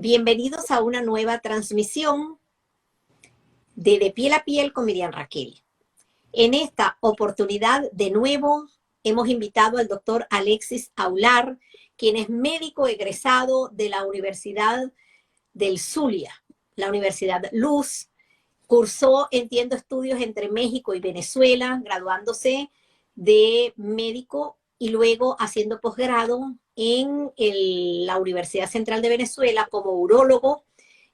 Bienvenidos a una nueva transmisión de Piel a Piel con Miriam Raquel. En esta oportunidad, de nuevo, hemos invitado al doctor Alexis Aular, quien es médico egresado de la Universidad del Zulia, la Universidad Luz. Cursó, entiendo, estudios entre México y Venezuela, graduándose de médico y luego haciendo posgrado en la Universidad Central de Venezuela como urólogo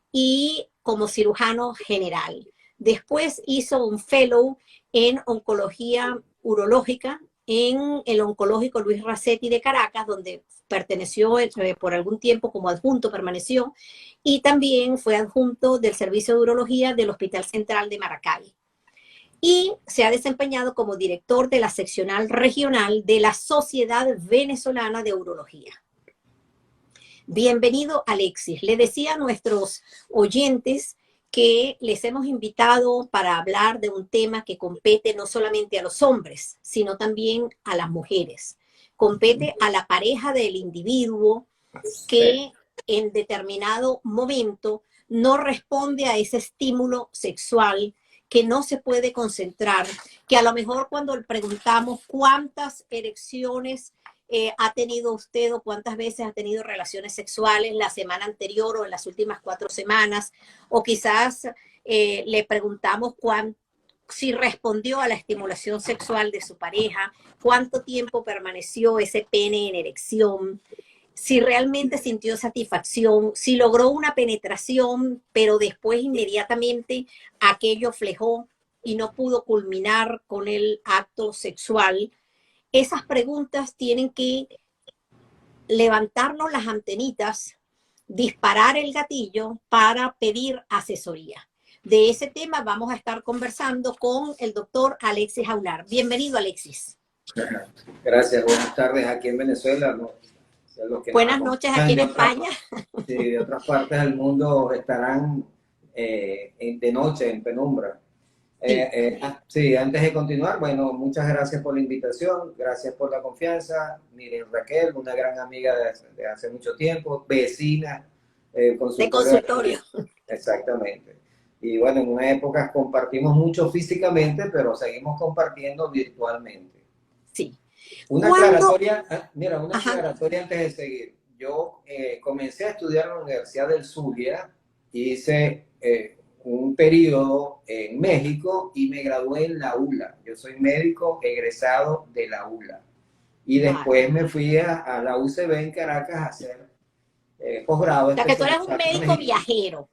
y como cirujano general. Después hizo un fellow en oncología urológica en el oncológico Luis Racetti de Caracas, donde perteneció por algún tiempo como adjunto, permaneció, y también fue adjunto del servicio de urología del Hospital Central de Maracay. Y se ha desempeñado como director de la seccional regional de la Sociedad Venezolana de Urología. Bienvenido, Alexis. Le decía a nuestros oyentes que les hemos invitado para hablar de un tema que compete no solamente a los hombres, sino también a las mujeres. Compete a la pareja del individuo que en determinado momento no responde a ese estímulo sexual, que no se puede concentrar, que a lo mejor cuando le preguntamos cuántas erecciones ha tenido usted o cuántas veces ha tenido relaciones sexuales la semana anterior o en las últimas 4 semanas, o quizás le preguntamos si respondió a la estimulación sexual de su pareja, cuánto tiempo permaneció ese pene en erección, si realmente sintió satisfacción, si logró una penetración, pero después inmediatamente aquello flejó y no pudo culminar con el acto sexual. Esas preguntas tienen que levantarnos las antenitas, disparar el gatillo para pedir asesoría. De ese tema vamos a estar conversando con el doctor Alexis Aular. Bienvenido, Alexis. Gracias, buenas tardes aquí en Venezuela. Buenas noches aquí en España. Sí, de otras partes del mundo estarán de noche, en penumbra. Sí, antes de continuar, bueno, muchas gracias por la invitación, gracias por la confianza. Miriam Raquel, una gran amiga de hace mucho tiempo, vecina, de consultorio. Exactamente. Y bueno, en una época compartimos mucho físicamente, pero seguimos compartiendo virtualmente. Sí. Una aclaratoria, mira, una aclaratoria antes de seguir. Yo comencé a estudiar en la Universidad del Zulia, hice un periodo en México y me gradué en la ULA. Yo soy médico egresado de la ULA. Y después me fui a la UCB en Caracas a hacer posgrado. O sea, que tú eres un médico viajero.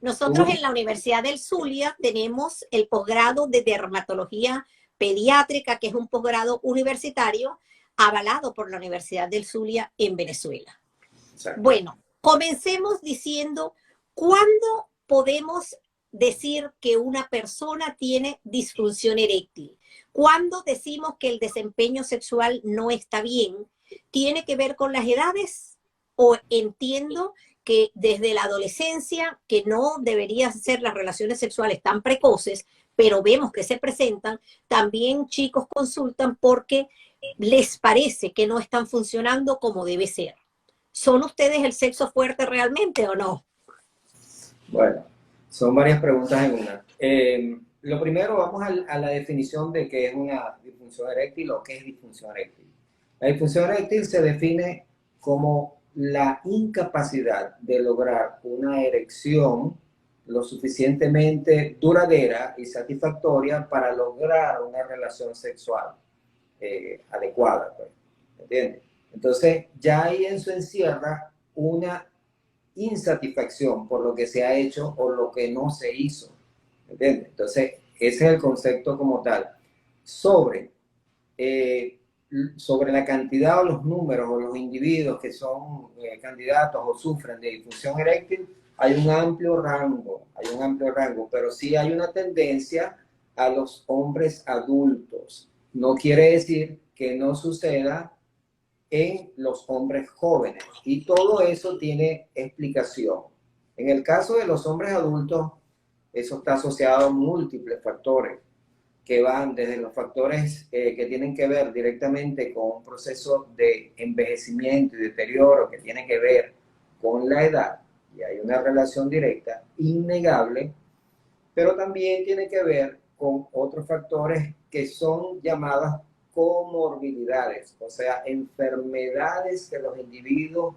Nosotros en la Universidad del Zulia tenemos el posgrado de dermatología pediátrica, que es un posgrado universitario avalado por la Universidad del Zulia en Venezuela. Exacto. Bueno, comencemos diciendo, ¿cuándo podemos decir que una persona tiene disfunción eréctil? ¿Cuándo decimos que el desempeño sexual no está bien? ¿Tiene que ver con las edades? ¿O entiendo que desde la adolescencia, que no deberían ser las relaciones sexuales tan precoces, pero vemos que se presentan, también chicos consultan porque les parece que no están funcionando como debe ser? ¿Son ustedes el sexo fuerte realmente o no? Bueno, son varias preguntas en una. Lo primero, vamos a la definición de qué es una disfunción eréctil o qué es disfunción eréctil. La disfunción eréctil se define como la incapacidad de lograr una erección lo suficientemente duradera y satisfactoria para lograr una relación sexual adecuada, pues, ¿entiendes? Entonces, ya ahí eso encierra una insatisfacción por lo que se ha hecho o lo que no se hizo, ¿entiendes? Entonces, ese es el concepto como tal. Sobre la cantidad o los números o los individuos que son candidatos o sufren de disfunción eréctil, hay un amplio rango, pero sí hay una tendencia a los hombres adultos. No quiere decir que no suceda en los hombres jóvenes, y todo eso tiene explicación. En el caso de los hombres adultos, eso está asociado a múltiples factores que van desde los factores que tienen que ver directamente con un proceso de envejecimiento y deterioro que tiene que ver con la edad, y hay una relación directa, innegable, pero también tiene que ver con otros factores que son llamadas comorbilidades, o sea, enfermedades que los individuos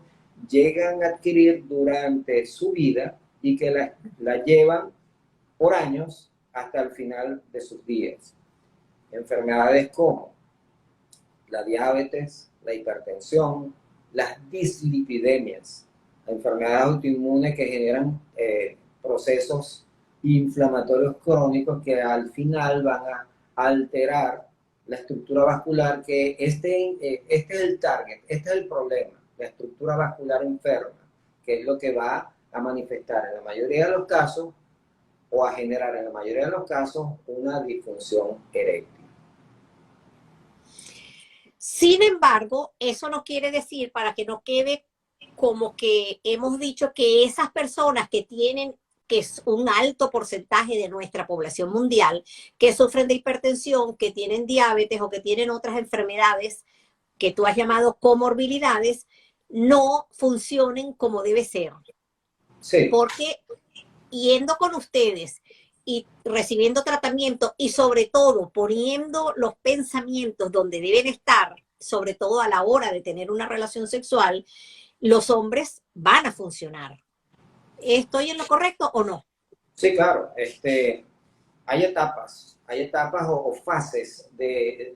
llegan a adquirir durante su vida y que la llevan por años hasta el final de sus días. Enfermedades como la diabetes, la hipertensión, las dislipidemias, enfermedades autoinmunes que generan procesos inflamatorios crónicos que al final van a alterar la estructura vascular, que este es el target, este es el problema, la estructura vascular enferma, que es lo que va a manifestar en la mayoría de los casos o a generar en la mayoría de los casos una disfunción eréctil. Sin embargo, eso no quiere decir, para que no quede como que hemos dicho que esas personas que tienen, que es un alto porcentaje de nuestra población mundial, que sufren de hipertensión, que tienen diabetes o que tienen otras enfermedades que tú has llamado comorbilidades, no funcionen como debe ser. Sí. Porque yendo con ustedes y recibiendo tratamiento y sobre todo poniendo los pensamientos donde deben estar, sobre todo a la hora de tener una relación sexual, los hombres van a funcionar. ¿Estoy en lo correcto o no? Sí, claro. Hay etapas o fases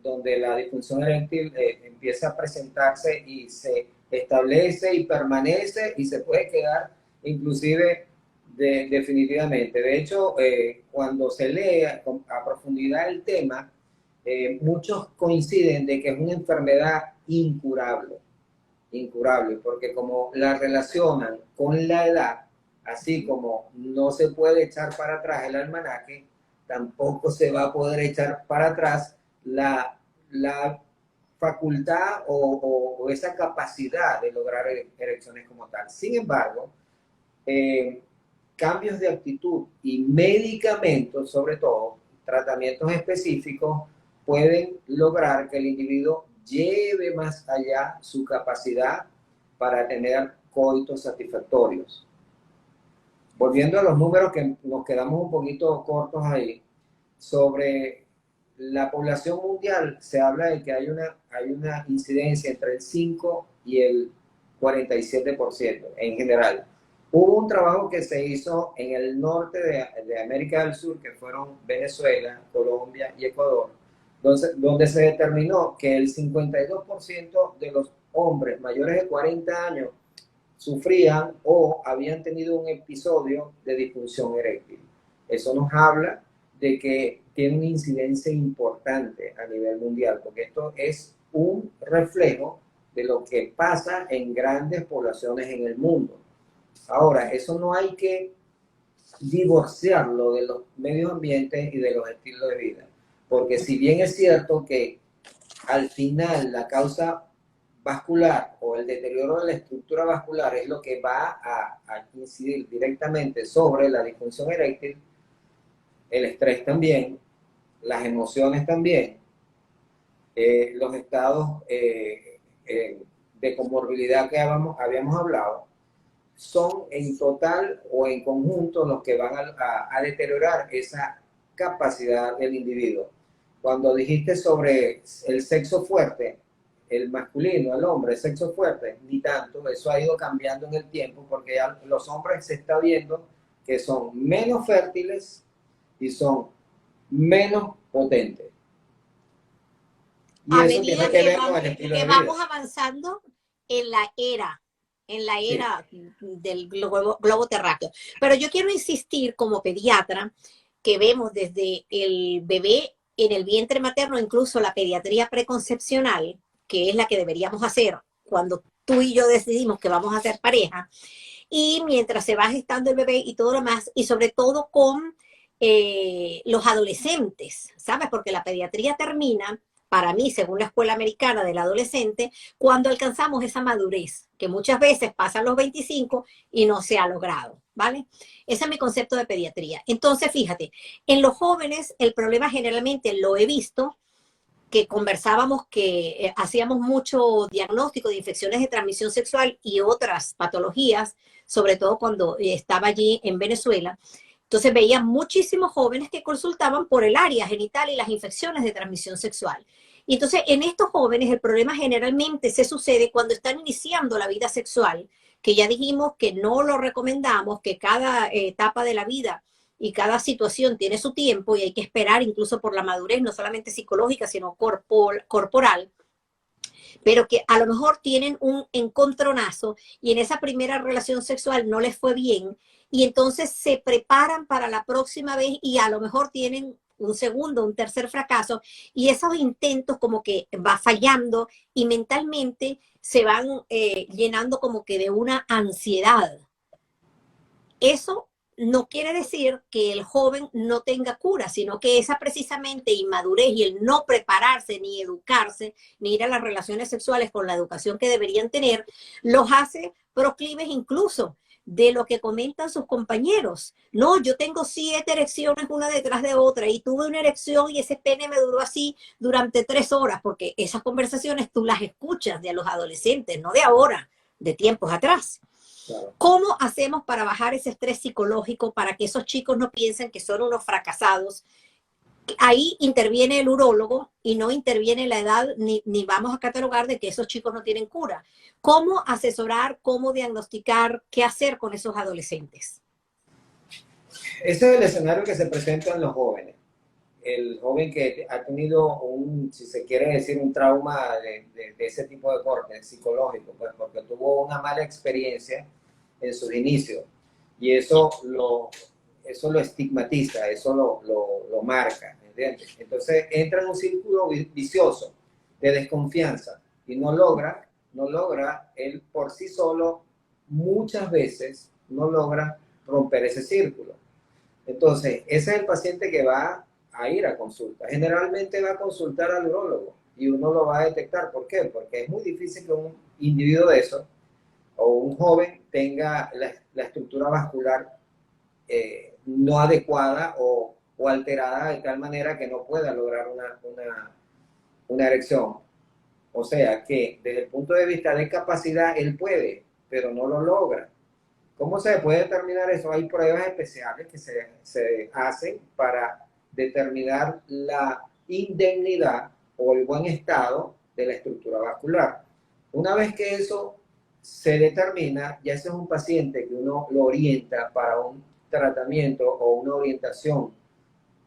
donde la disfunción eréctil empieza a presentarse y se establece y permanece y se puede quedar inclusive definitivamente. De hecho, cuando se lee a profundidad el tema, muchos coinciden de que es una enfermedad incurable, porque como la relacionan con la edad, así como no se puede echar para atrás el almanaque, tampoco se va a poder echar para atrás la facultad o esa capacidad de lograr erecciones como tal. Sin embargo, cambios de actitud y medicamentos, sobre todo, tratamientos específicos, pueden lograr que el individuo lleve más allá su capacidad para tener coitos satisfactorios. Volviendo a los números que nos quedamos un poquito cortos ahí, sobre la población mundial se habla de que hay una incidencia entre el 5 y el 47% en general. Hubo un trabajo que se hizo en el norte de América del Sur, que fueron Venezuela, Colombia y Ecuador, donde se determinó que el 52% de los hombres mayores de 40 años sufrían o habían tenido un episodio de disfunción eréctil. Eso nos habla de que tiene una incidencia importante a nivel mundial, porque esto es un reflejo de lo que pasa en grandes poblaciones en el mundo. Ahora, eso no hay que divorciarlo de los medios ambientes y de los estilos de vida, porque si bien es cierto que al final la causa vascular o el deterioro de la estructura vascular es lo que va a incidir directamente sobre la disfunción eréctil, el estrés también, las emociones también, los estados de comorbilidad que habíamos hablado, son en total o en conjunto los que van a deteriorar esa capacidad del individuo. Cuando dijiste sobre el sexo fuerte, el masculino, el hombre, el sexo fuerte, ni tanto, eso ha ido cambiando en el tiempo porque ya los hombres se está viendo que son menos fértiles y son menos potentes. Y a eso medida tiene que ver con el estilo de vida. Vamos avanzando en la era del globo terráqueo. Pero yo quiero insistir como pediatra que vemos desde el bebé en el vientre materno, incluso la pediatría preconcepcional, que es la que deberíamos hacer cuando tú y yo decidimos que vamos a ser pareja, y mientras se va gestando el bebé y todo lo más, y sobre todo con los adolescentes, ¿sabes? Porque la pediatría termina, para mí, según la escuela americana del adolescente, cuando alcanzamos esa madurez, que muchas veces pasan los 25 y no se ha logrado, ¿vale? Ese es mi concepto de pediatría. Entonces, fíjate, en los jóvenes el problema generalmente lo he visto que conversábamos que hacíamos mucho diagnóstico de infecciones de transmisión sexual y otras patologías, sobre todo cuando estaba allí en Venezuela. Entonces veía muchísimos jóvenes que consultaban por el área genital y las infecciones de transmisión sexual. Y entonces en estos jóvenes el problema generalmente se sucede cuando están iniciando la vida sexual, que ya dijimos que no lo recomendamos, que cada etapa de la vida y cada situación tiene su tiempo y hay que esperar incluso por la madurez, no solamente psicológica, sino corporal, pero que a lo mejor tienen un encontronazo y en esa primera relación sexual no les fue bien y entonces se preparan para la próxima vez y a lo mejor tienen un segundo, un tercer fracaso y esos intentos como que va fallando y mentalmente se van llenando como que de una ansiedad. Eso no quiere decir que el joven no tenga cura, sino que esa precisamente inmadurez y el no prepararse, ni educarse, ni ir a las relaciones sexuales con la educación que deberían tener, los hace proclives incluso de lo que comentan sus compañeros. No, yo tengo 7 erecciones una detrás de otra y tuve una erección y ese pene me duró así durante 3 horas, porque esas conversaciones tú las escuchas de los adolescentes, no de ahora, de tiempos atrás. Claro. ¿Cómo hacemos para bajar ese estrés psicológico para que esos chicos no piensen que son unos fracasados? Ahí interviene el urólogo y no interviene la edad, ni vamos a catalogar de que esos chicos no tienen cura. ¿Cómo asesorar, cómo diagnosticar, qué hacer con esos adolescentes? Ese es el escenario que se presenta en los jóvenes. El joven que ha tenido un, si se quiere decir, un trauma de ese tipo de corte psicológico, pues porque tuvo una mala experiencia en sus inicios y eso lo estigmatiza, eso lo marca, ¿entiendes? Entonces entra en un círculo vicioso de desconfianza y no logra él por sí solo, muchas veces no logra romper ese círculo. Entonces, ese es el paciente que va a ir a consulta. Generalmente va a consultar al urólogo y uno lo va a detectar. ¿Por qué? Porque es muy difícil que un individuo de eso o un joven tenga la estructura vascular no adecuada o alterada de tal manera que no pueda lograr una erección. O sea que desde el punto de vista de capacidad, él puede, pero no lo logra. ¿Cómo se puede determinar eso? Hay pruebas especiales que se hacen para determinar la indemnidad o el buen estado de la estructura vascular. Una vez que eso se determina, ya ese es un paciente que uno lo orienta para un tratamiento o una orientación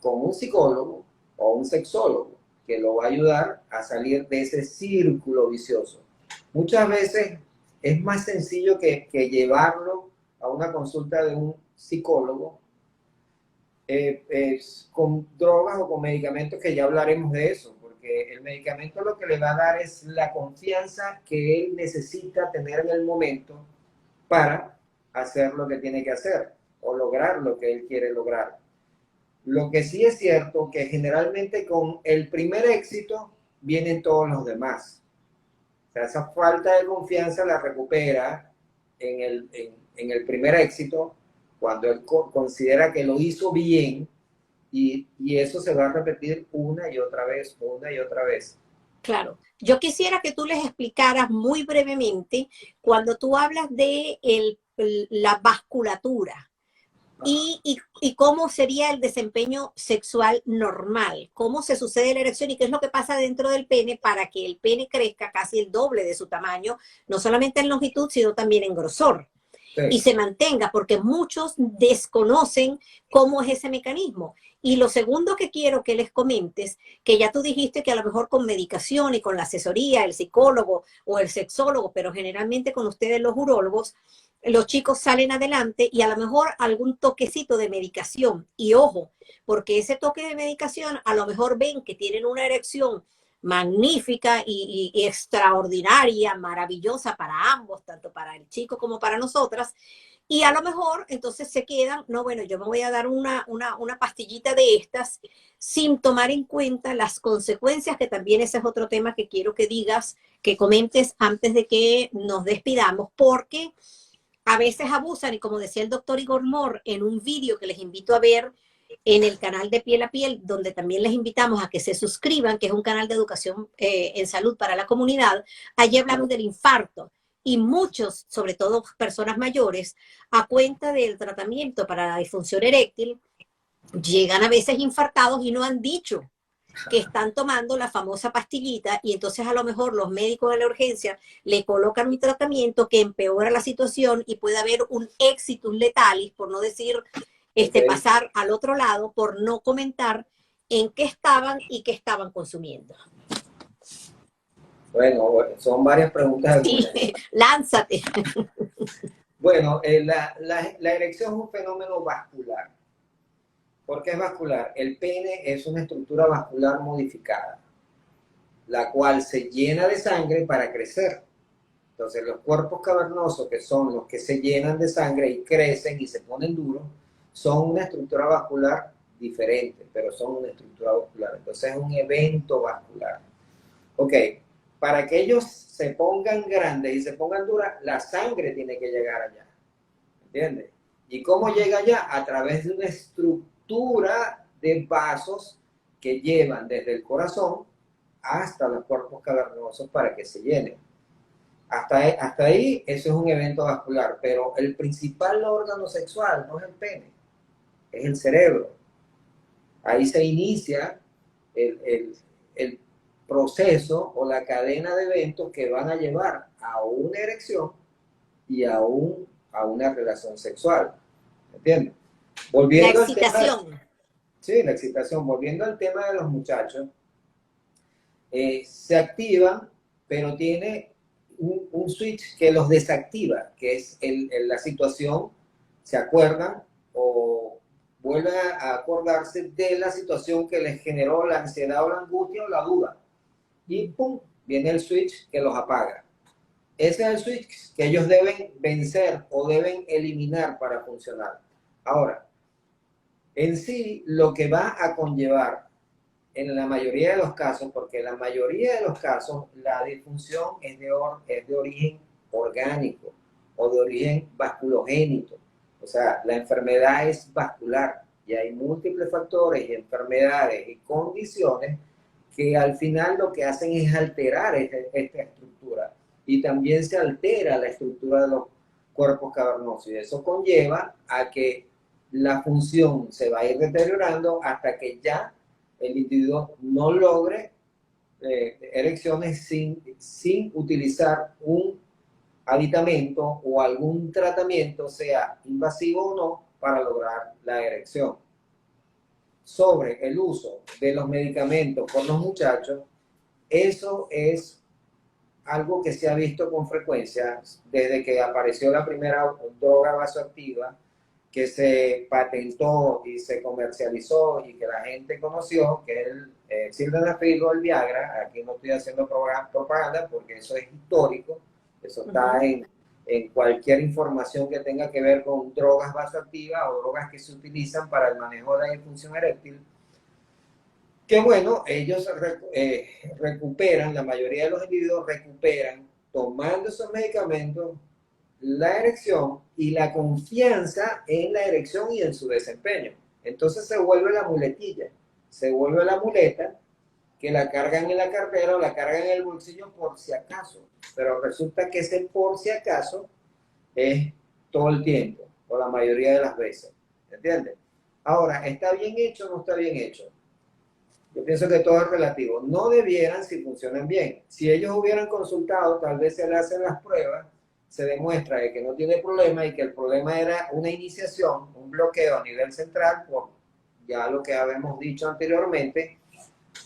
con un psicólogo o un sexólogo que lo va a ayudar a salir de ese círculo vicioso. Muchas veces es más sencillo que llevarlo a una consulta de un psicólogo con drogas o con medicamentos, que ya hablaremos de eso, porque el medicamento lo que le va a dar es la confianza que él necesita tener en el momento para hacer lo que tiene que hacer o lograr lo que él quiere lograr. Lo que sí es cierto que generalmente con el primer éxito vienen todos los demás. O sea, esa falta de confianza la recupera en el primer éxito cuando él considera que lo hizo bien y eso se va a repetir una y otra vez, una y otra vez. Claro. Yo quisiera que tú les explicaras muy brevemente cuando tú hablas de la vasculatura. Y cómo sería el desempeño sexual normal, cómo se sucede la erección y qué es lo que pasa dentro del pene para que el pene crezca casi el doble de su tamaño, no solamente en longitud, sino también en grosor. Sí. Y se mantenga, porque muchos desconocen cómo es ese mecanismo. Y lo segundo que quiero que les comentes, que ya tú dijiste que a lo mejor con medicación y con la asesoría, el psicólogo o el sexólogo, pero generalmente con ustedes los urólogos, los chicos salen adelante y a lo mejor algún toquecito de medicación. Y ojo, porque ese toque de medicación a lo mejor ven que tienen una erección magnífica y extraordinaria, maravillosa para ambos, tanto para el chico como para nosotras. Y a lo mejor entonces se quedan, no, bueno, yo me voy a dar una pastillita de estas sin tomar en cuenta las consecuencias, que también ese es otro tema que quiero que digas, que comentes antes de que nos despidamos, porque a veces abusan, y como decía el doctor Igor Mor en un vídeo que les invito a ver, en el canal de Piel a Piel, donde también les invitamos a que se suscriban, que es un canal de educación en salud para la comunidad. Allí hablamos del infarto y muchos, sobre todo personas mayores, a cuenta del tratamiento para la disfunción eréctil, llegan a veces infartados y no han dicho que están tomando la famosa pastillita y entonces a lo mejor los médicos de la urgencia le colocan un tratamiento que empeora la situación y puede haber un exitus letalis, por no decir pasar al otro lado, por no comentar en qué estaban y qué estaban consumiendo. Bueno, son varias preguntas. Sí, lánzate. Bueno, la erección es un fenómeno vascular. ¿Por qué es vascular? El pene es una estructura vascular modificada, la cual se llena de sangre para crecer. Entonces, los cuerpos cavernosos, que son los que se llenan de sangre y crecen y se ponen duros, son una estructura vascular diferente, pero son una estructura vascular. Entonces, es un evento vascular. Ok, para que ellos se pongan grandes y se pongan duras, la sangre tiene que llegar allá. ¿Entiendes? ¿Y cómo llega allá? A través de una estructura de vasos que llevan desde el corazón hasta los cuerpos cavernosos para que se llenen. Hasta ahí, eso es un evento vascular, pero el principal órgano sexual no es el pene, es el cerebro. Ahí se inicia el proceso o la cadena de eventos que van a llevar a una erección y a una relación sexual. ¿Entiendes? Volviendo la excitación. Sí, la excitación. Volviendo al tema de los muchachos, se activan, pero tiene un switch que los desactiva, que es la situación, se acuerdan o vuelven a acordarse de la situación que les generó la ansiedad o la angustia o la duda. Y pum, viene el switch que los apaga. Ese es el switch que ellos deben vencer o deben eliminar para funcionar. Ahora, en sí, lo que va a conllevar en la mayoría de los casos, porque en la mayoría de los casos la disfunción es de origen orgánico o de origen vasculogénito. O sea, la enfermedad es vascular y hay múltiples factores y enfermedades y condiciones que al final lo que hacen es alterar esta estructura y también se altera la estructura de los cuerpos cavernosos y eso conlleva a que la función se va a ir deteriorando hasta que ya el individuo no logre erecciones sin utilizar un aditamento o algún tratamiento, sea invasivo o no, para lograr la erección. Sobre el uso de los medicamentos por los muchachos, eso es algo que se ha visto con frecuencia desde que apareció la primera droga vasoactiva que se patentó y se comercializó y que la gente conoció, que es el sildenafil o el Viagra. Aquí no estoy haciendo propaganda porque eso es histórico, eso está en cualquier información que tenga que ver con drogas vasoactivas o drogas que se utilizan para el manejo de la disfunción eréctil. Que bueno, ellos recuperan, la mayoría de los individuos recuperan tomando esos medicamentos la erección y la confianza en la erección y en su desempeño. Entonces se vuelve la muletilla, se vuelve la muleta que la cargan en la cartera o la cargan en el bolsillo por si acaso. Pero resulta que ese por si acaso es todo el tiempo o la mayoría de las veces. ¿Entiendes? Ahora, ¿está bien hecho o no está bien hecho? Yo pienso que todo es relativo. No debieran si funcionan bien. Si ellos hubieran consultado, tal vez se le hacen las pruebas, se demuestra que no tiene problema y que el problema era una iniciación, un bloqueo a nivel central, por ya lo que habíamos dicho anteriormente,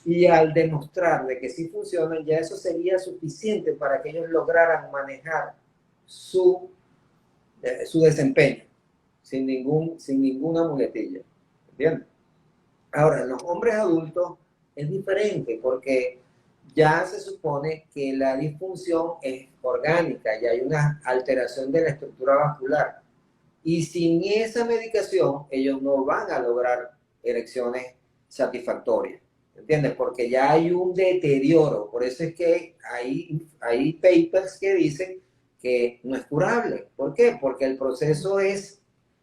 y al demostrar de que sí funcionan, ya eso sería suficiente para que ellos lograran manejar su desempeño sin ninguna muletilla. ¿Entiendes? Ahora, en los hombres adultos es diferente porque ya se supone que la disfunción es orgánica y hay una alteración de la estructura vascular. Y sin esa medicación, ellos no van a lograr erecciones satisfactorias. ¿Entiendes? Porque ya hay un deterioro. Por eso es que hay papers que dicen que no es curable. ¿Por qué? Porque el proceso es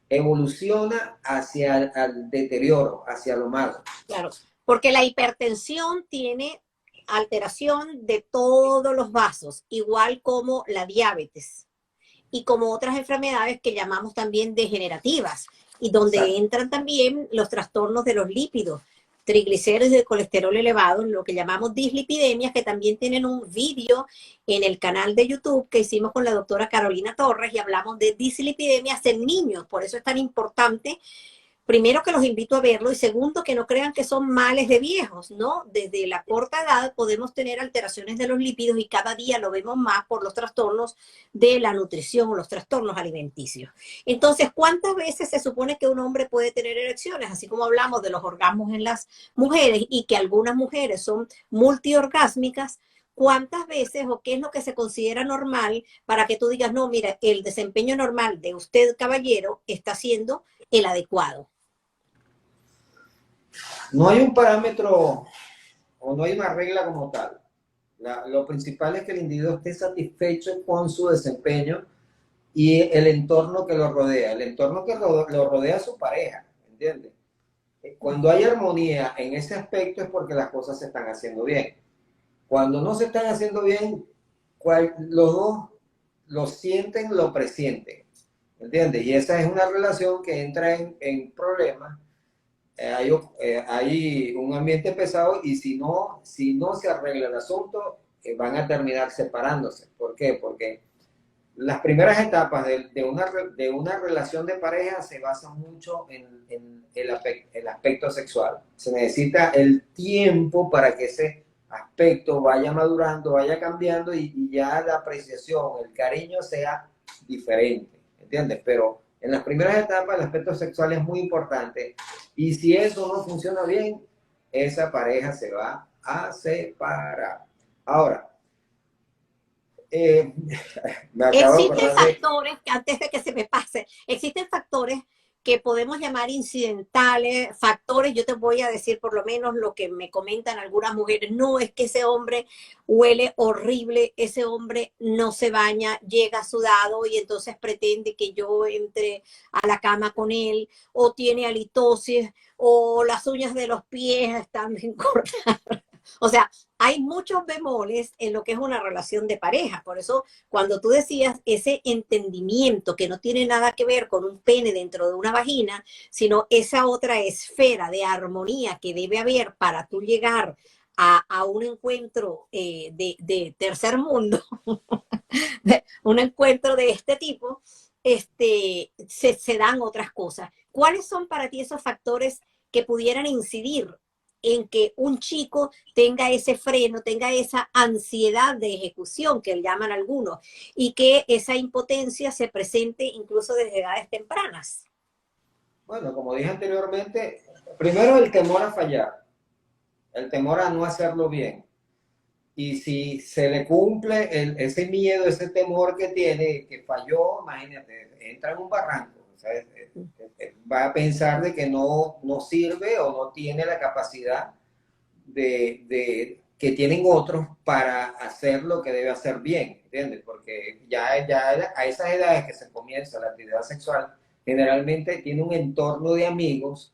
evoluciona hacia el deterioro, hacia lo malo. Claro, porque la hipertensión tiene alteración de todos los vasos, igual como la diabetes y como otras enfermedades que llamamos también degenerativas, y donde Exacto. entran también los trastornos de los lípidos, triglicéridos y de colesterol elevado, lo que llamamos dislipidemias, que también tienen un vídeo en el canal de YouTube que hicimos con la doctora Carolina Torres y hablamos de dislipidemias en niños. Por eso es tan importante, primero, que los invito a verlo, y segundo, que no crean que son males de viejos, ¿no? Desde la corta edad podemos tener alteraciones de los lípidos y cada día lo vemos más por los trastornos de la nutrición o los trastornos alimenticios. Entonces, ¿cuántas veces se supone que un hombre puede tener erecciones? Así como hablamos de los orgasmos en las mujeres y que algunas mujeres son multiorgásmicas, ¿cuántas veces o qué es lo que se considera normal para que tú digas, no, mira, el desempeño normal de usted, caballero, está siendo el adecuado? No hay un parámetro o no hay una regla como tal. Lo principal es que el individuo esté satisfecho con su desempeño y el entorno que lo rodea. El entorno que lo rodea a su pareja, ¿entiendes? Cuando hay armonía en ese aspecto es porque las cosas se están haciendo bien. Cuando no se están haciendo bien, los dos lo sienten, lo presienten, ¿entiendes? Y esa es una relación que entra en problemas. Hay un ambiente pesado y si no se arregla el asunto, van a terminar separándose. ¿Por qué? Porque las primeras etapas de una relación de pareja se basan mucho en el aspecto sexual. Se necesita el tiempo para que ese aspecto vaya madurando, vaya cambiando y ya la apreciación, el cariño sea diferente, ¿entiendes? Pero en las primeras etapas el aspecto sexual es muy importante y si eso no funciona bien, esa pareja se va a separar. Ahora, eh, me acabo de Existen acordar de... factores, que antes de que se me pase, existen factores que podemos llamar incidentales, factores, yo te voy a decir por lo menos lo que me comentan algunas mujeres, no es que ese hombre huele horrible, ese hombre no se baña, llega sudado y entonces pretende que yo entre a la cama con él, o tiene halitosis, o las uñas de los pies están bien cortas. O sea, hay muchos bemoles en lo que es una relación de pareja. Por eso, cuando tú decías ese entendimiento que no tiene nada que ver con un pene dentro de una vagina, sino esa otra esfera de armonía que debe haber para tú llegar a un encuentro de tercer mundo, un encuentro de este tipo, se dan otras cosas. ¿Cuáles son para ti esos factores que pudieran incidir en que un chico tenga ese freno, tenga esa ansiedad de ejecución que llaman algunos, y que esa impotencia se presente incluso desde edades tempranas? Bueno, como dije anteriormente, primero el temor a fallar, el temor a no hacerlo bien. Y si se le cumple ese miedo, ese temor que tiene, que falló, imagínate, entra en un barranco. O sea, va a pensar de que no sirve o no tiene la capacidad que tienen otros para hacer lo que debe hacer bien, ¿entiendes? Porque ya a esas edades que se comienza la actividad sexual, generalmente tiene un entorno de amigos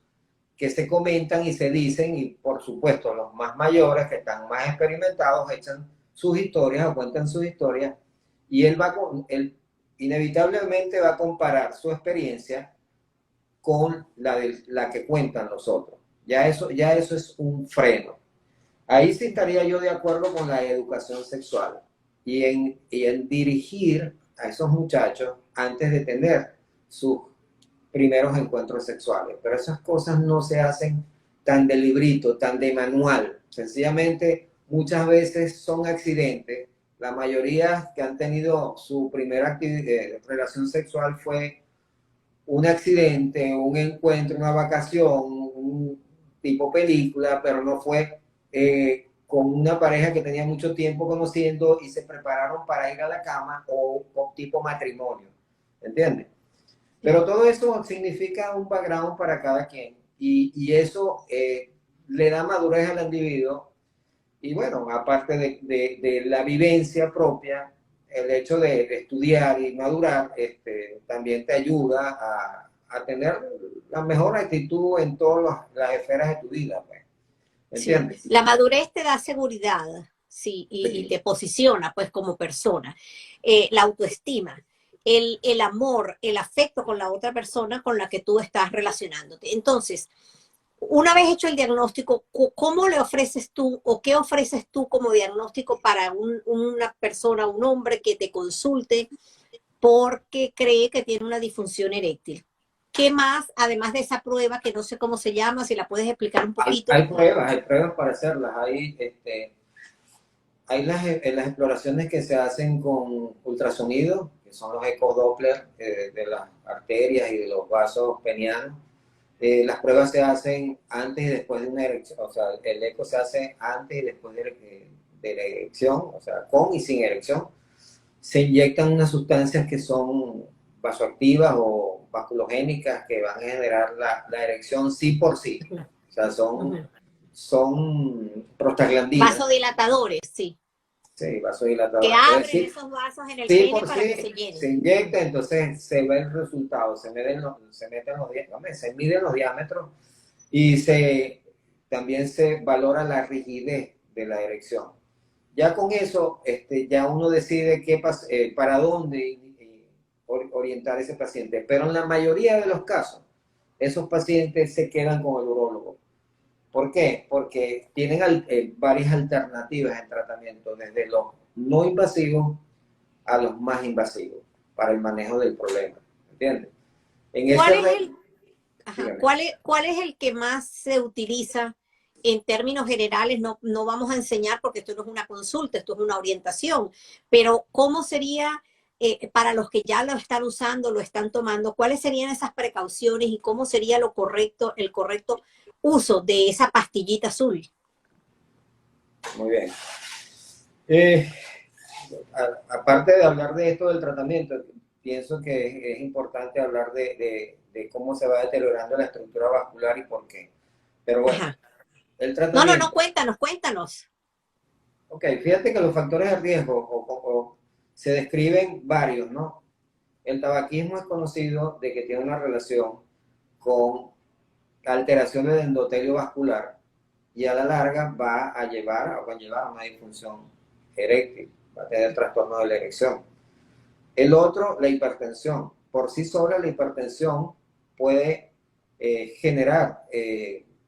que se comentan y se dicen, y por supuesto los más mayores que están más experimentados echan sus historias o cuentan sus historias, y él inevitablemente va a comparar su experiencia con la que cuentan los otros. Ya eso es un freno. Ahí sí estaría yo de acuerdo con la educación sexual y en dirigir a esos muchachos antes de tener sus primeros encuentros sexuales. Pero esas cosas no se hacen tan de librito, tan de manual. Sencillamente, muchas veces son accidentes. La mayoría que han tenido su primera relación sexual fue un accidente, un encuentro, una vacación, un tipo película, pero no fue con una pareja que tenía mucho tiempo conociendo y se prepararon para ir a la cama o tipo matrimonio, ¿entiendes? Pero todo eso significa un background para cada quien y eso le da madurez al individuo y bueno, aparte de la vivencia propia, el hecho de estudiar y madurar también te ayuda a tener la mejor actitud en todas las esferas de tu vida, pues. ¿Entiendes? Sí. La madurez te da seguridad, sí, y te posiciona, pues, como persona. La autoestima, el amor, el afecto con la otra persona con la que tú estás relacionándote. Entonces, una vez hecho el diagnóstico, ¿cómo le ofreces tú o qué ofreces tú como diagnóstico para una persona, un hombre que te consulte porque cree que tiene una disfunción eréctil? ¿Qué más, además de esa prueba que no sé cómo se llama, si la puedes explicar un poquito? Hay pruebas para hacerlas. Hay las exploraciones que se hacen con ultrasonido, que son los ecodoppler de las arterias y de los vasos penianos. Las pruebas se hacen antes y después de una erección, o sea, el eco se hace antes y después de la erección, o sea, con y sin erección. Se inyectan unas sustancias que son vasoactivas o vasculogénicas que van a generar la erección sí por sí. O sea, son prostaglandinas. Vasodilatadores, sí. Sí, Que vasodilatadores. abren esos vasos en el Sí pene por para que sí se llenen. se inyecta, entonces se ve el resultado, se miden se miden los diámetros y también se valora la rigidez de la erección. Ya con eso, ya uno decide para dónde orientar a ese paciente. Pero en la mayoría de los casos, esos pacientes se quedan con el urólogo. ¿Por qué? Porque tienen varias alternativas en tratamiento, desde los no invasivos a los más invasivos, para el manejo del problema. ¿Entiendes? ¿Cuál es ¿Cuál es el que más se utiliza en términos generales? No, no vamos a enseñar porque esto no es una consulta, esto es una orientación, pero ¿cómo sería para los que ya lo están usando, lo están tomando? ¿Cuáles serían esas precauciones y cómo sería el correcto uso de esa pastillita azul? Muy bien. Aparte de hablar de esto del tratamiento, pienso que es importante hablar de cómo se va deteriorando la estructura vascular y por qué. Pero bueno, Ajá. el tratamiento... No, cuéntanos. Ok, fíjate que los factores de riesgo se describen varios, ¿no? El tabaquismo es conocido de que tiene una relación con alteraciones del endotelio vascular y a la larga va a llevar a una disfunción eréctil, va a tener trastorno de la erección. El otro, la hipertensión. Por sí sola la hipertensión puede generar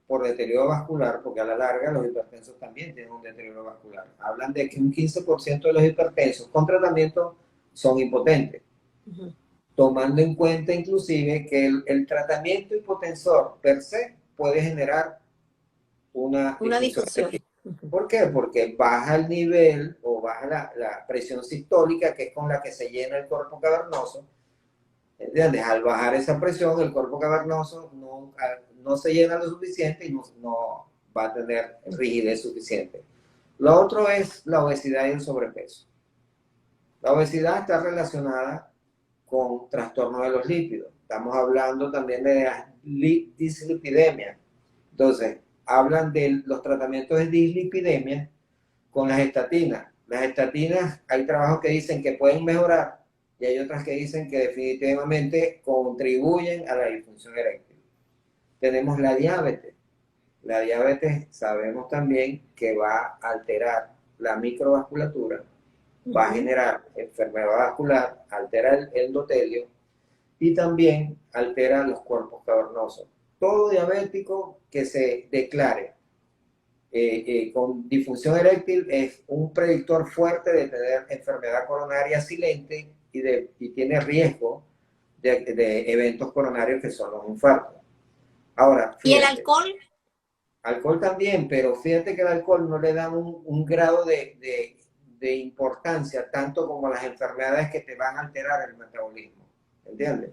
por deterioro vascular, porque a la larga los hipertensos también tienen un deterioro vascular. Hablan de que un 15% de los hipertensos con tratamiento son impotentes. Uh-huh. Tomando en cuenta inclusive que el tratamiento hipotensor per se puede generar una disfunción. ¿Por qué? Porque baja el nivel o baja la presión sistólica, que es con la que se llena el cuerpo cavernoso. ¿Entiendes? Al bajar esa presión, el cuerpo cavernoso no se llena lo suficiente y no va a tener rigidez suficiente. Lo otro es la obesidad y el sobrepeso. La obesidad está relacionada con trastorno de los lípidos. Estamos hablando también de la dislipidemia. Entonces, hablan de los tratamientos de dislipidemia con las estatinas. Las estatinas, hay trabajos que dicen que pueden mejorar y hay otras que dicen que definitivamente contribuyen a la disfunción eréctil. Tenemos la diabetes. La diabetes sabemos también que va a alterar la microvasculatura, va a generar enfermedad vascular, altera el endotelio y también altera los cuerpos cavernosos. Todo diabético que se declare con disfunción eréctil es un predictor fuerte de tener enfermedad coronaria silente y tiene riesgo de eventos coronarios que son los infartos. Ahora, fíjate, ¿y el alcohol? Alcohol también, pero fíjate que el alcohol no le da un grado de importancia tanto como las enfermedades que te van a alterar el metabolismo. ¿Entiendes?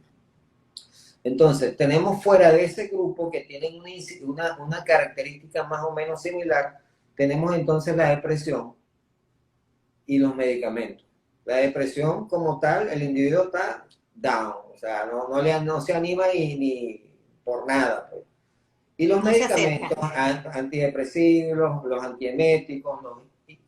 Entonces, tenemos fuera de ese grupo que tienen una característica más o menos similar, tenemos entonces la depresión y los medicamentos. La depresión como tal, el individuo está down, o sea, no se anima ni por nada. Pues. Y los medicamentos antidepresivos, los antieméticos, los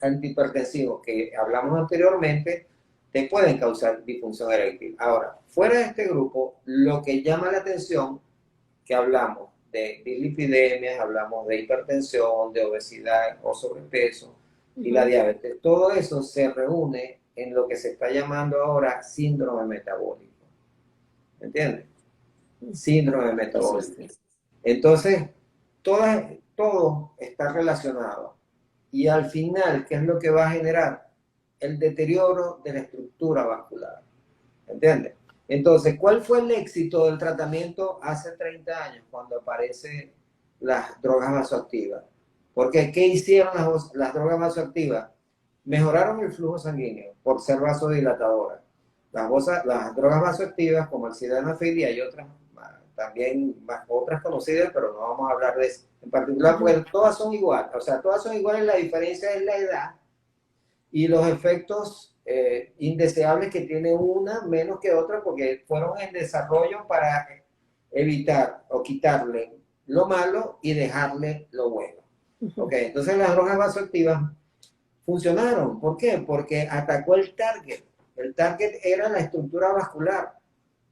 antihipertensivos que hablamos anteriormente, te pueden causar disfunción eréctil. Ahora, fuera de este grupo, lo que llama la atención, que hablamos de dislipidemias, hablamos de hipertensión, de obesidad o sobrepeso y la diabetes, todo eso se reúne en lo que se está llamando ahora síndrome metabólico. ¿Entiendes? Síndrome metabólico. Entonces, todo está relacionado. Y al final, ¿qué es lo que va a generar? El deterioro de la estructura vascular. ¿Entiendes? Entonces, ¿cuál fue el éxito del tratamiento hace 30 años cuando aparecen las drogas vasoactivas? Porque, ¿qué hicieron las drogas vasoactivas? Mejoraron el flujo sanguíneo por ser vasodilatadoras. Las drogas vasoactivas como el sildenafil y hay otras, también otras conocidas, pero no vamos a hablar de eso en particular, porque todas son iguales. O sea, todas son iguales, la diferencia es la edad y los efectos indeseables que tiene una menos que otra, porque fueron en desarrollo para evitar o quitarle lo malo y dejarle lo bueno. Okay, entonces las drogas vasoactivas funcionaron. ¿Por qué? Porque atacó el target. El target era la estructura vascular,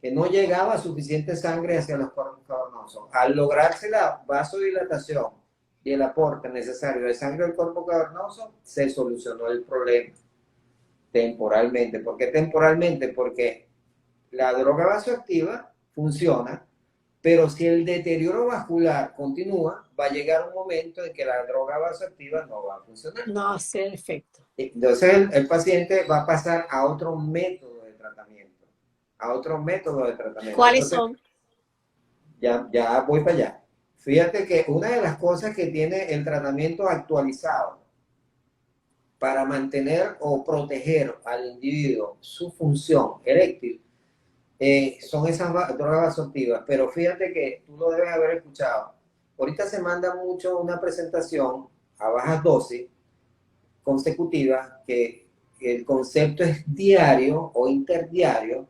que no llegaba suficiente sangre hacia los corpos cavernosos. Al lograrse la vasodilatación y el aporte necesario de sangre al cuerpo cavernoso, se solucionó el problema temporalmente. ¿Por qué temporalmente? Porque la droga vasoactiva funciona, pero si el deterioro vascular continúa, va a llegar un momento en que la droga vasoactiva no va a funcionar. No hace efecto. Entonces el paciente va a pasar a otro método de tratamiento. A otro método de tratamiento. ¿Cuáles Entonces, son? ya voy para allá. Fíjate que una de las cosas que tiene el tratamiento actualizado para mantener o proteger al individuo su función eréctil son esas drogas vasoactivas. Pero fíjate que tú lo debes haber escuchado. Ahorita se manda mucho una presentación a bajas dosis consecutivas que el concepto es diario o interdiario.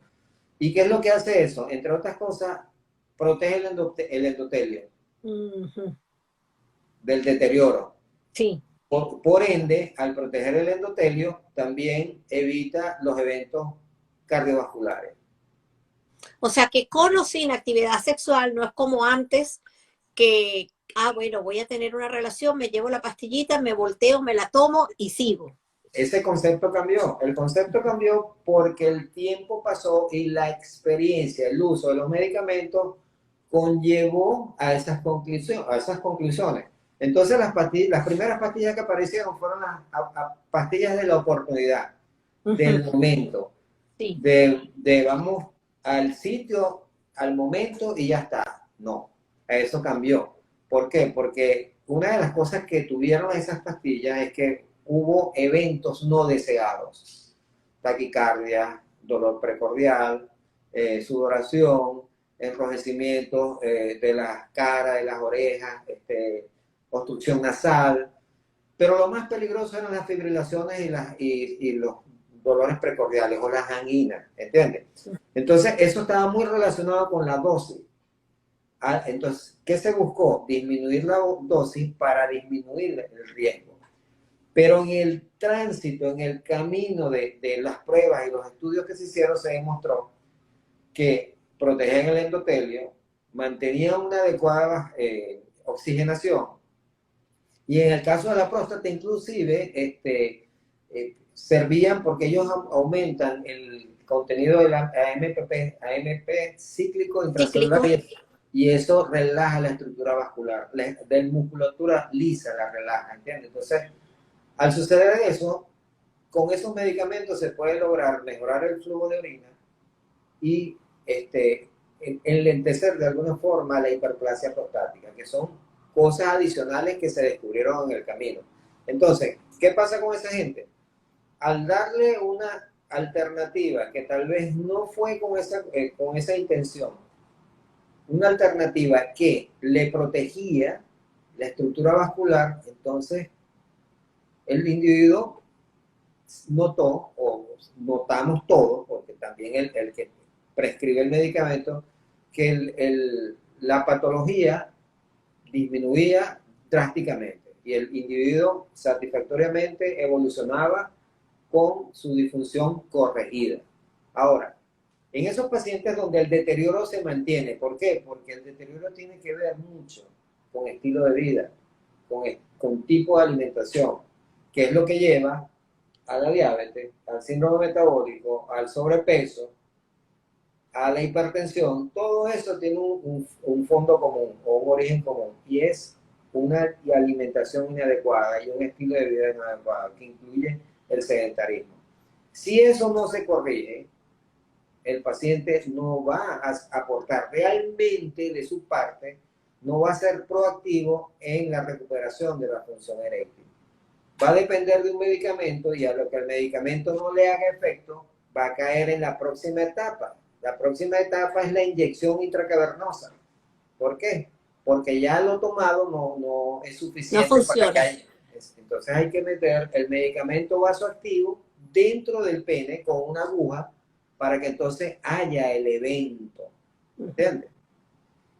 ¿Y qué es lo que hace eso? Entre otras cosas, protege el endotelio del deterioro. Sí. Por ende, al proteger el endotelio, también evita los eventos cardiovasculares. O sea que con o sin actividad sexual no es como antes que, bueno, voy a tener una relación, me llevo la pastillita, me volteo, me la tomo y sigo. Ese concepto cambió. El concepto cambió porque el tiempo pasó y la experiencia, el uso de los medicamentos conllevó a esas conclusiones. Entonces las primeras pastillas que aparecieron fueron las pastillas de la oportunidad, del momento, sí. de vamos al sitio, al momento y ya está. No, eso cambió. ¿Por qué? Porque una de las cosas que tuvieron esas pastillas es que hubo eventos no deseados, taquicardia, dolor precordial, sudoración, enrojecimiento de la cara, de las orejas, obstrucción nasal, pero lo más peligroso eran las fibrilaciones y los dolores precordiales o las anginas, ¿entiendes? Entonces eso estaba muy relacionado con la dosis. Entonces, ¿qué se buscó? Disminuir la dosis para disminuir el riesgo. Pero en el tránsito, en el camino de las pruebas y los estudios que se hicieron, se demostró que protegían el endotelio, mantenían una adecuada oxigenación y en el caso de la próstata inclusive servían porque ellos aumentan el contenido del AMP cíclico intracelular y eso relaja la estructura vascular, la musculatura lisa la relaja, ¿entiendes? Entonces, al suceder eso, con esos medicamentos se puede lograr mejorar el flujo de orina y enlentecer de alguna forma la hiperplasia prostática, que son cosas adicionales que se descubrieron en el camino. Entonces, ¿qué pasa con esa gente? Al darle una alternativa que tal vez no fue con esa intención, una alternativa que le protegía la estructura vascular, entonces el individuo notó, o notamos todos, porque también el que prescribe el medicamento, que la patología disminuía drásticamente y el individuo satisfactoriamente evolucionaba con su disfunción corregida. Ahora, en esos pacientes donde el deterioro se mantiene, ¿por qué? Porque el deterioro tiene que ver mucho con estilo de vida, con tipo de alimentación, que es lo que lleva a la diabetes, al síndrome metabólico, al sobrepeso, a la hipertensión. Todo eso tiene un fondo común o un origen común, y es una alimentación inadecuada y un estilo de vida inadecuado que incluye el sedentarismo. Si eso no se corrige, el paciente no va a aportar realmente de su parte, no va a ser proactivo en la recuperación de la función eréctil. Va a depender de un medicamento, y a lo que el medicamento no le haga efecto, va a caer en la próxima etapa. La próxima etapa es la inyección intracavernosa. ¿Por qué? Porque ya lo tomado no es suficiente No funciona. para que haya. Entonces hay que meter el medicamento vasoactivo dentro del pene con una aguja para que entonces haya el evento. ¿Entiendes?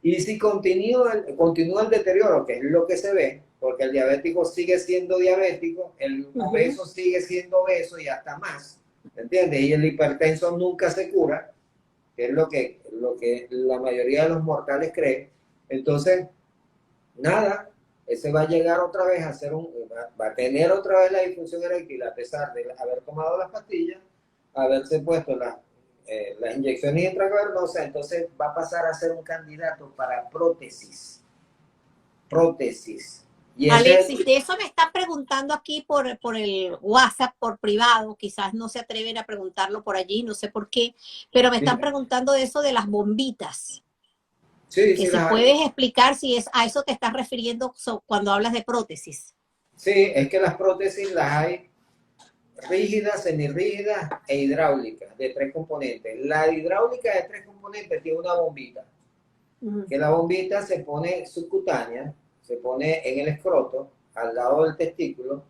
Y si continúa el deterioro, que es lo que se ve, porque el diabético sigue siendo diabético, el obeso sigue siendo obeso y hasta más, ¿entiendes? Y el hipertenso nunca se cura, que es lo que la mayoría de los mortales creen. Entonces, nada, ese va a llegar otra vez a va a tener otra vez la disfunción eréctil a pesar de haber tomado las pastillas, haberse puesto las inyecciones intracavernosas. Entonces va a pasar a ser un candidato para prótesis. Y Alexis, de eso me están preguntando aquí por el WhatsApp, por privado, quizás no se atreven a preguntarlo por allí, no sé por qué, pero me están preguntando de eso de las bombitas. Sí, que si puedes explicar si es a eso te estás refiriendo cuando hablas de prótesis. Sí, es que las prótesis las hay rígidas, semirrígidas e hidráulicas de 3 componentes. La hidráulica de 3 componentes tiene una bombita, que la bombita se pone subcutánea, se pone en el escroto, al lado del testículo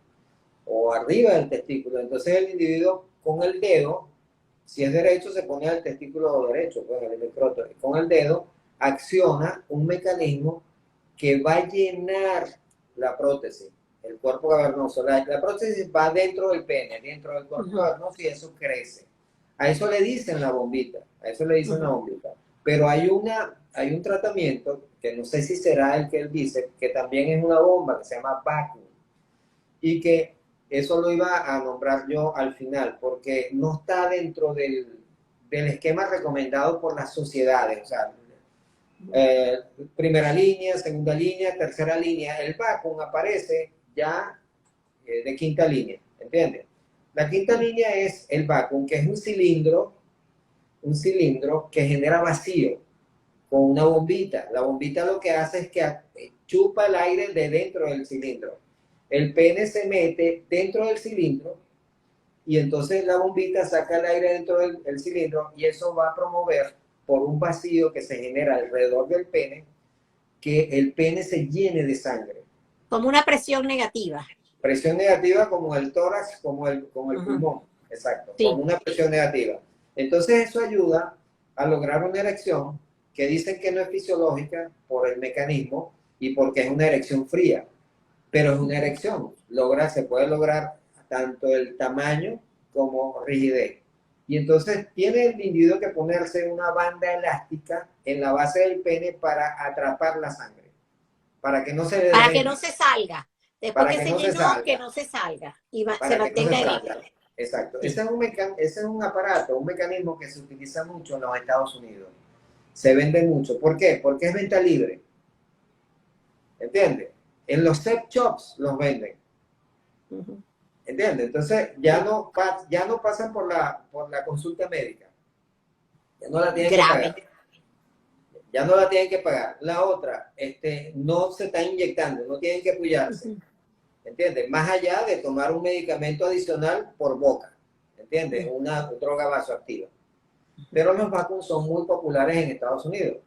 o arriba del testículo. Entonces el individuo con el dedo, si es derecho, se pone al testículo derecho, pues en el escroto, con el dedo acciona un mecanismo que va a llenar la prótesis, el cuerpo cavernoso. La prótesis va dentro del pene, dentro del cuerpo cavernoso, y eso crece. A eso le dicen la bombita, la bombita. Pero hay un tratamiento, que no sé si será el que él dice, que también es una bomba, que se llama vacuum, y que eso lo iba a nombrar yo al final, porque no está dentro del esquema recomendado por las sociedades. O sea, primera línea, segunda línea, tercera línea. El vacuum aparece ya de quinta línea, ¿entiendes? La quinta línea es el vacuum, que es un cilindro que genera vacío con una bombita. La bombita lo que hace es que chupa el aire de dentro del cilindro. El pene se mete dentro del cilindro y entonces la bombita saca el aire dentro del cilindro, y eso va a promover, por un vacío que se genera alrededor del pene, que el pene se llene de sangre. Como una presión negativa. Presión negativa como el tórax, como el pulmón. Exacto, sí. Como una presión negativa. Entonces eso ayuda a lograr una erección que dicen que no es fisiológica por el mecanismo y porque es una erección fría, pero es una erección. Se puede lograr tanto el tamaño como rigidez. Y entonces tiene el individuo que ponerse una banda elástica en la base del pene para atrapar la sangre, para que no se le para que no se salga. Después para que se llenó, que no se salga y se mantenga ahí. Exacto. Sí. Ese es un aparato, un mecanismo que se utiliza mucho en los Estados Unidos. Se vende mucho. ¿Por qué? Porque es venta libre. ¿Entiendes? En los sex shops los venden. ¿Entiendes? Entonces ya no pasan por la consulta médica. Ya no la tienen que pagar. Ya no la tienen que pagar. La otra, no se está inyectando, no tienen que apoyarse. ¿Entiendes? Más allá de tomar un medicamento adicional por boca. ¿Entiendes? Una droga vasoactiva. Pero los vacuums son muy populares en Estados Unidos.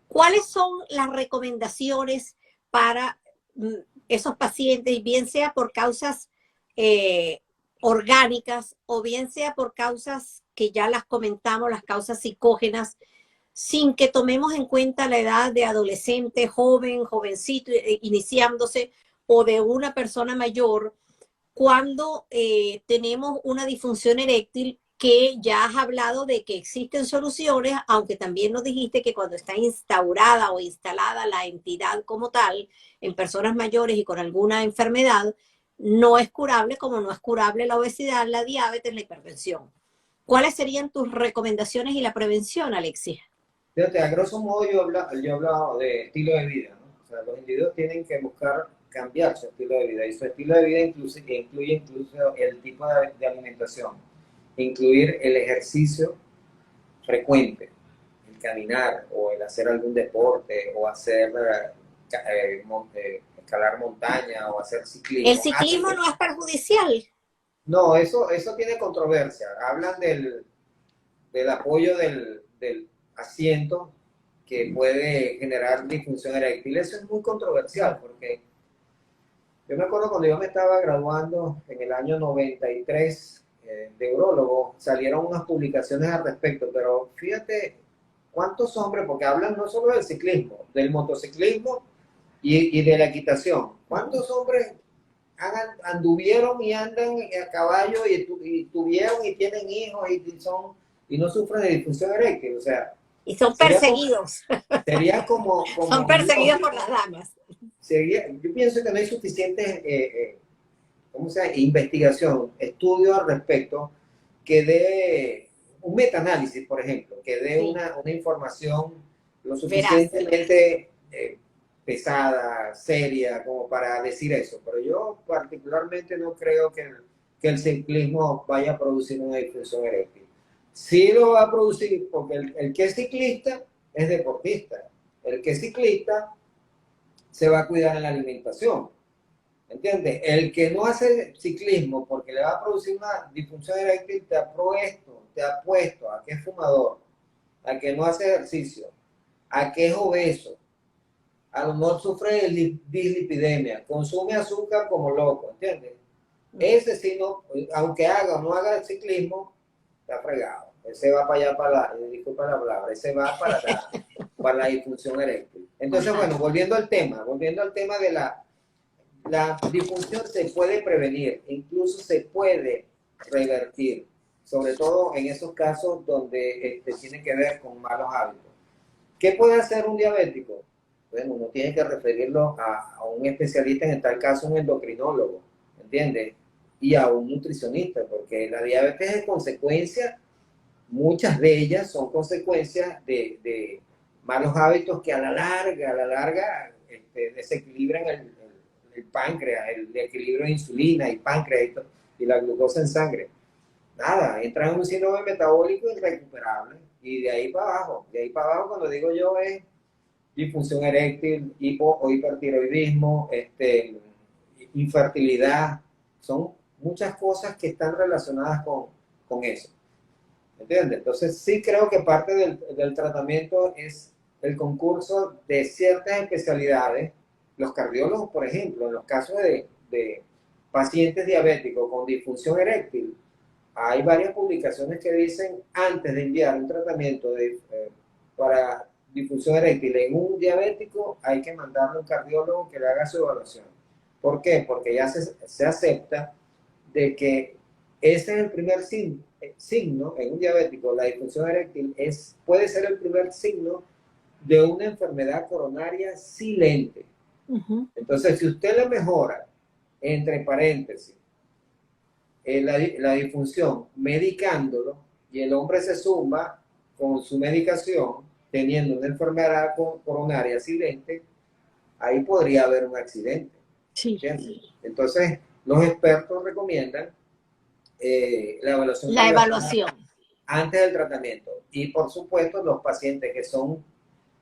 ¿Cuáles son las recomendaciones para esos pacientes, bien sea por causas orgánicas o bien sea por causas que ya las comentamos, las causas psicógenas, sin que tomemos en cuenta la edad de adolescente, joven, jovencito, iniciándose, o de una persona mayor? cuando tenemos una disfunción eréctil, que ya has hablado de que existen soluciones, aunque también nos dijiste que cuando está instaurada o instalada la entidad como tal, en personas mayores y con alguna enfermedad, no es curable, como no es curable la obesidad, la diabetes, la hipertensión. ¿Cuáles serían tus recomendaciones y la prevención, Alexis? Fíjate, a grosso modo yo he hablado de estilo de vida, ¿no? O sea, los individuos tienen que buscar cambiar su estilo de vida y su estilo de vida incluye incluso el tipo de alimentación, incluir el ejercicio frecuente, el caminar o el hacer algún deporte o hacer escalar montaña o hacer ¿El ciclismo. ciclismo no es perjudicial? No, eso tiene controversia. Hablan del apoyo del asiento que puede generar disfunción eréctil. Eso es muy controversial porque yo me acuerdo cuando yo me estaba graduando en el año 93 de urólogo, salieron unas publicaciones al respecto, pero fíjate cuántos hombres, porque hablan no solo del ciclismo, del motociclismo y de la equitación. ¿Cuántos hombres anduvieron y andan a caballo y tuvieron y tienen hijos y no sufren de disfunción eréctil? O sea, Y son sería perseguidos. sería Son perseguidos por las damas. yo pienso que no hay suficiente ¿cómo se llama? Investigación, estudio al respecto que dé un metaanálisis, por ejemplo, que dé Sí. una información lo Verás. suficientemente pesada, seria, como para decir eso. Pero yo particularmente no creo que el ciclismo vaya a producir una disfunción eréctil. Sí lo va a producir porque el que es ciclista es deportista. El que es ciclista se va a cuidar en la alimentación. ¿Entiendes? El que no hace ciclismo porque le va a producir una disfunción eréctil te ha puesto a que es fumador, a que no hace ejercicio, a que es obeso, a lo mejor sufre de dislipidemia, consume azúcar como loco, ¿entiendes? Ese sí no, aunque haga o no haga el ciclismo, está fregado. Ese va para allá, disculpa la palabra, ese va para la disfunción eréctil. Entonces, bueno, volviendo al tema de la disfunción se puede prevenir, incluso se puede revertir, sobre todo en esos casos donde tiene que ver con malos hábitos. ¿Qué puede hacer un diabético? Bueno, uno tiene que referirlo a un especialista, en tal caso un endocrinólogo, ¿entiendes? Y a un nutricionista, porque la diabetes es consecuencia, muchas de ellas son consecuencias de malos hábitos que a la larga desequilibran el páncreas, el equilibrio de insulina y páncreas y la glucosa en sangre. Nada, entra en un síndrome metabólico irrecuperable y de ahí para abajo. De ahí para abajo, cuando digo yo, es disfunción eréctil, hipo o hipertiroidismo, infertilidad. Son muchas cosas que están relacionadas con eso. ¿Entiendes? Entonces sí creo que parte del tratamiento es el concurso de ciertas especialidades. Los cardiólogos, por ejemplo, en los casos de pacientes diabéticos con disfunción eréctil, hay varias publicaciones que dicen antes de enviar un tratamiento para disfunción eréctil en un diabético, hay que mandarle a un cardiólogo que le haga su evaluación. ¿Por qué? Porque ya se acepta de que ese es el primer signo en un diabético. La disfunción eréctil puede ser el primer signo de una enfermedad coronaria silente. Entonces, si usted le mejora, entre paréntesis, la disfunción medicándolo y el hombre se zumba con su medicación, teniendo una enfermedad coronaria silente, ahí podría haber un accidente. Sí. Entonces, los expertos recomiendan la evaluación antes del tratamiento. Y por supuesto, los pacientes que son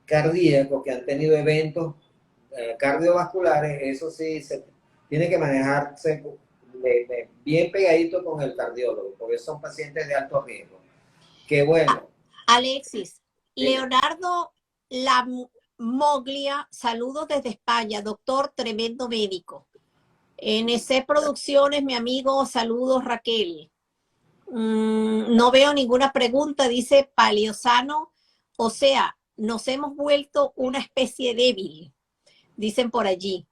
cardíacos, que han tenido eventos cardiovasculares, eso sí, se tiene que manejarse bien pegadito con el cardiólogo, porque son pacientes de alto riesgo. Que bueno. Alexis, Leonardo Lamoglia, saludos desde España, doctor, tremendo médico. NC Producciones, mi amigo, saludos Raquel. No veo ninguna pregunta, dice Paleosano, o sea, nos hemos vuelto una especie débil, dicen por allí.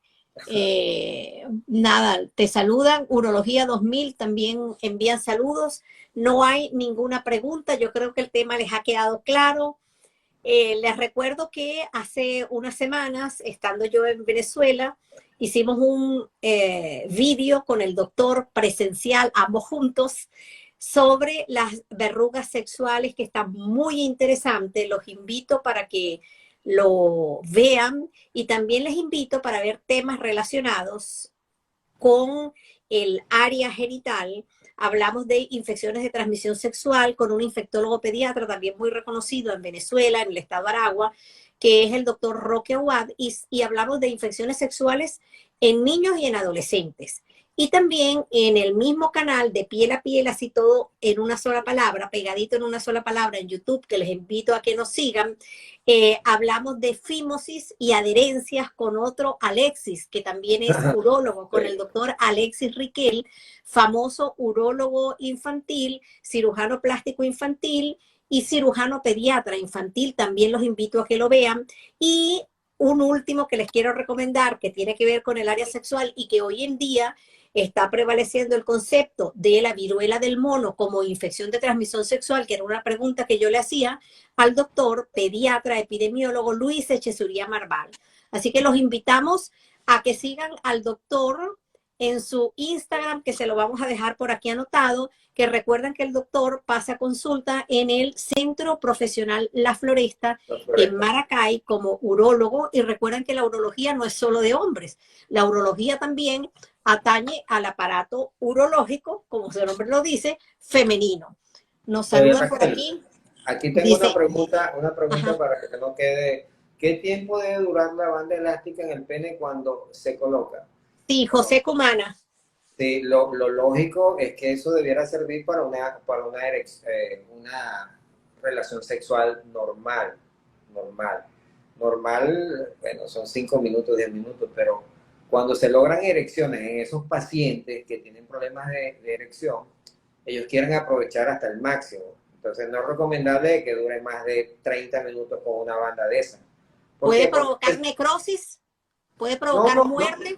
Nada, te saludan. Urología 2000 también envían saludos. No hay ninguna pregunta. Yo creo que el tema les ha quedado claro. Les recuerdo que hace unas semanas, estando yo en Venezuela, hicimos un vídeo con el doctor presencial, ambos juntos, sobre las verrugas sexuales, que está muy interesante. Los invito para que lo vean y también les invito para ver temas relacionados con el área genital. Hablamos de infecciones de transmisión sexual con un infectólogo pediatra también muy reconocido en Venezuela, en el estado de Aragua, que es el doctor Roque Aguad, y hablamos de infecciones sexuales en niños y en adolescentes. Y también en el mismo canal de Piel a Piel, así todo en una sola palabra, pegadito en una sola palabra en YouTube, que les invito a que nos sigan, hablamos de fimosis y adherencias con otro Alexis, que también es urólogo, con el doctor Alexis Riquel, famoso urólogo infantil, cirujano plástico infantil y cirujano pediatra infantil. También los invito a que lo vean. Y un último que les quiero recomendar, que tiene que ver con el área sexual y que hoy en día está prevaleciendo el concepto de la viruela del mono como infección de transmisión sexual, que era una pregunta que yo le hacía al doctor pediatra epidemiólogo Luis Echezuría Marval. Así que los invitamos a que sigan al doctor en su Instagram, que se lo vamos a dejar por aquí anotado, que recuerden que el doctor pasa consulta en el Centro Profesional La Floresta en Maracay como urólogo, y recuerden que la urología no es solo de hombres, la urología también atañe al aparato urológico, como su nombre lo dice, femenino. Nos saludan por aquí. Aquí tengo dice, una pregunta para que no quede. ¿Qué tiempo debe durar la banda elástica en el pene cuando se coloca? Sí, José Cumana. Sí, lo lógico es que eso debiera servir para una relación sexual normal. Normal, bueno, son 5 minutos, 10 minutos, pero cuando se logran erecciones en esos pacientes que tienen problemas de erección, ellos quieren aprovechar hasta el máximo. Entonces no es recomendable que dure más de 30 minutos con una banda de esa. ¿Puede provocar necrosis? ¿Puede provocar muerte?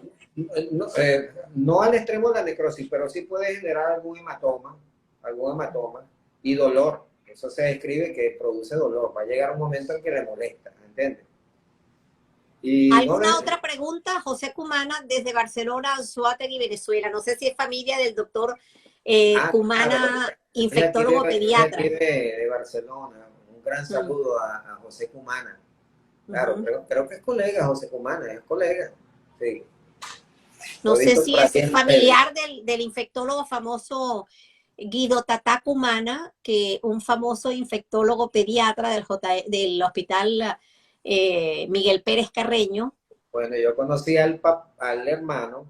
No al extremo de la necrosis, pero sí puede generar algún hematoma y dolor. Eso se describe que produce dolor. Va a llegar un momento en que le molesta, ¿entiendes? ¿Alguna otra pregunta? José Cumana, desde Barcelona, Anzoátegui, Venezuela. No sé si es familia del doctor Cumana, claro, infectólogo pediatra. Aquí de Barcelona. Un gran saludo a José Cumana. Claro, creo que es colega, José Cumana, es colega. Sí. No sé si es familiar del infectólogo famoso Guido Tatá Cumana, que un famoso infectólogo pediatra del hospital Miguel Pérez Carreño. Bueno, yo conocí al hermano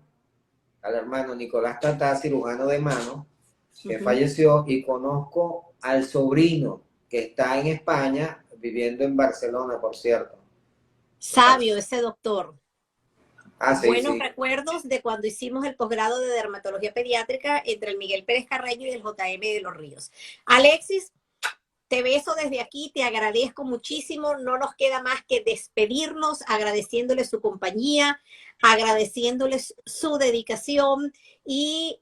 Nicolás Tatá, cirujano de mano, que falleció, y conozco al sobrino que está en España, viviendo en Barcelona, por cierto. Sabio ese doctor. Sí, Buenos recuerdos de cuando hicimos el posgrado de dermatología pediátrica entre el Miguel Pérez Carreño y el JM de los Ríos. Alexis, te beso desde aquí, te agradezco muchísimo. No nos queda más que despedirnos, agradeciéndoles su compañía, agradeciéndoles su dedicación, y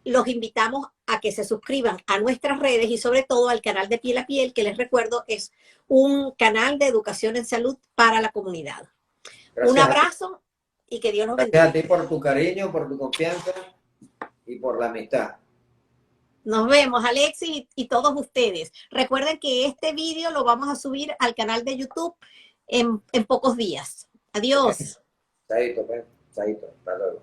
los invitamos a que se suscriban a nuestras redes y sobre todo al canal de Piel a Piel, que les recuerdo es un canal de educación en salud para la comunidad. Gracias. Un abrazo y que Dios nos bendiga. Gracias a ti por tu cariño, por tu confianza y por la amistad. Nos vemos, Alexis, y todos ustedes. Recuerden que este vídeo lo vamos a subir al canal de YouTube en pocos días. Adiós. Chaito, hasta luego.